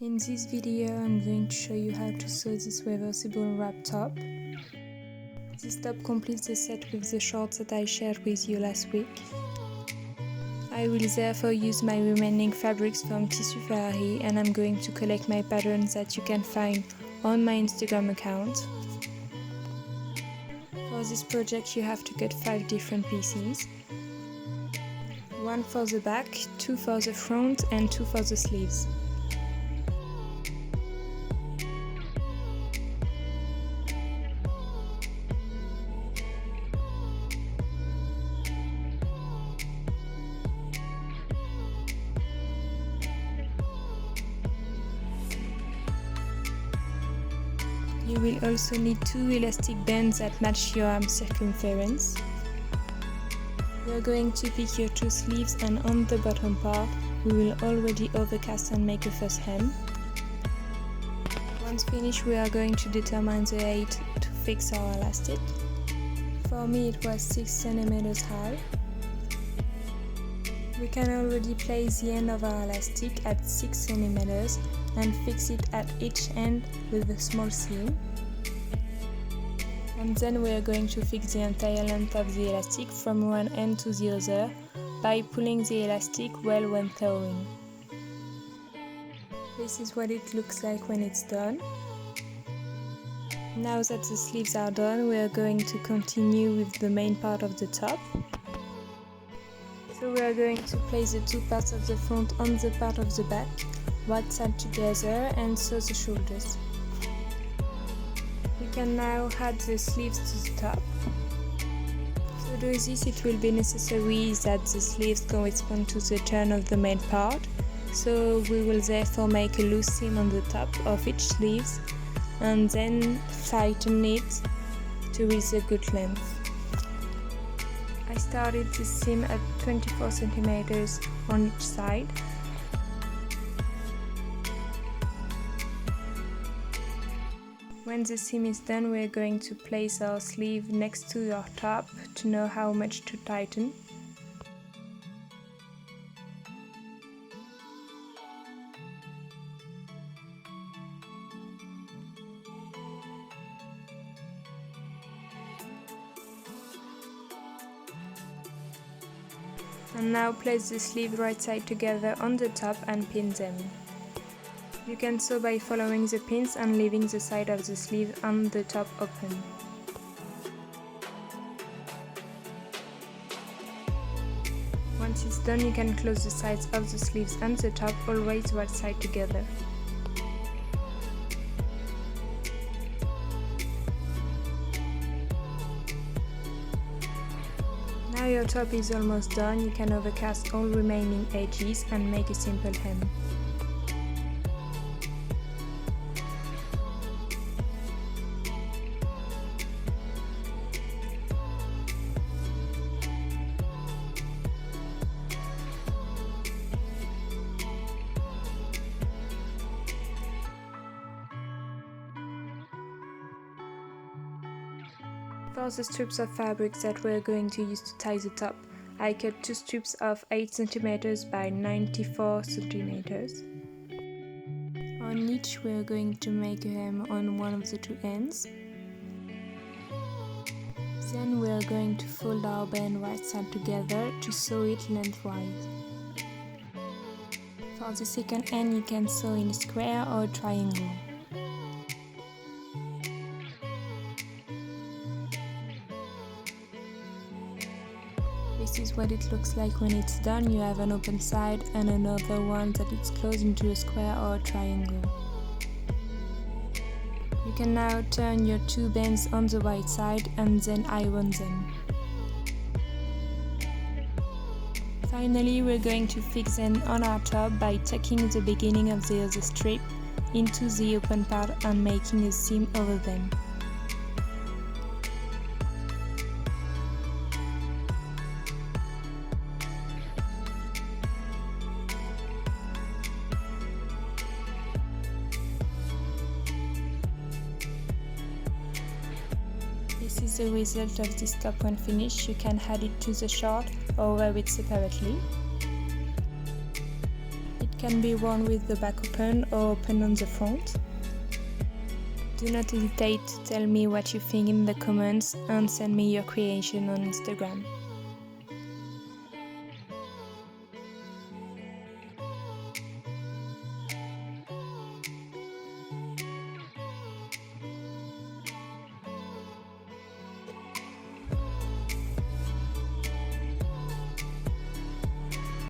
In this video I'm going to show you how to sew this reversible wrap top. This top completes the set with the shorts that I shared with you last week. I will therefore use my remaining fabrics from Tissue Ferrari and I'm going to collect my patterns that you can find on my Instagram account. For this project you have to cut 5 different pieces. 1 for the back, 2 for the front and 2 for the sleeves. You will also need 2 elastic bands that match your arm circumference. We are going to pick your 2 sleeves and on the bottom part we will already overcast and make a first hem. Once finished we are going to determine the height to fix our elastic. For me it was 6 cm high. We can already place the end of our elastic at 6 cm and fix it at each end with a small seam. And then we are going to fix the entire length of the elastic from one end to the other by pulling the elastic well when sewing. This is what it looks like when it's done. Now that the sleeves are done, we are going to continue with the main part of the top. So we are going to place the 2 parts of the front on the part of the back, right side together and sew the shoulders. We can now add the sleeves to the top. To do this it will be necessary that the sleeves correspond to the turn of the main part, so we will therefore make a loose seam on the top of each sleeve and then tighten it to reach a good length. I started this seam at 24 cm on each side. When the seam is done, we are going to place our sleeve next to your top to know how much to tighten. And now place the sleeve right side together on the top and pin them. You can sew by following the pins and leaving the side of the sleeve on the top open. Once it's done, you can close the sides of the sleeves and the top, always right side together. Now your top is almost done, you can overcast all remaining edges and make a simple hem. For the strips of fabric that we are going to use to tie the top, I cut 2 strips of 8 cm by 94 cm. On each we are going to make a hem on one of the 2 ends. Then we are going to fold our band right side together to sew it lengthwise. For the second end you can sew in a square or a triangle. This is what it looks like when it's done. You have an open side and another one that is closed into a square or a triangle. You can now turn your 2 bands on the right side and then iron them. Finally, we're going to fix them on our top by tucking the beginning of the other strip into the open part and making a seam over them. This is the result of this top when finished. You can add it to the short or wear it separately. It Can be worn with the back open or open on the front. Do not hesitate to tell me what you think in the comments and send me your creation on Instagram.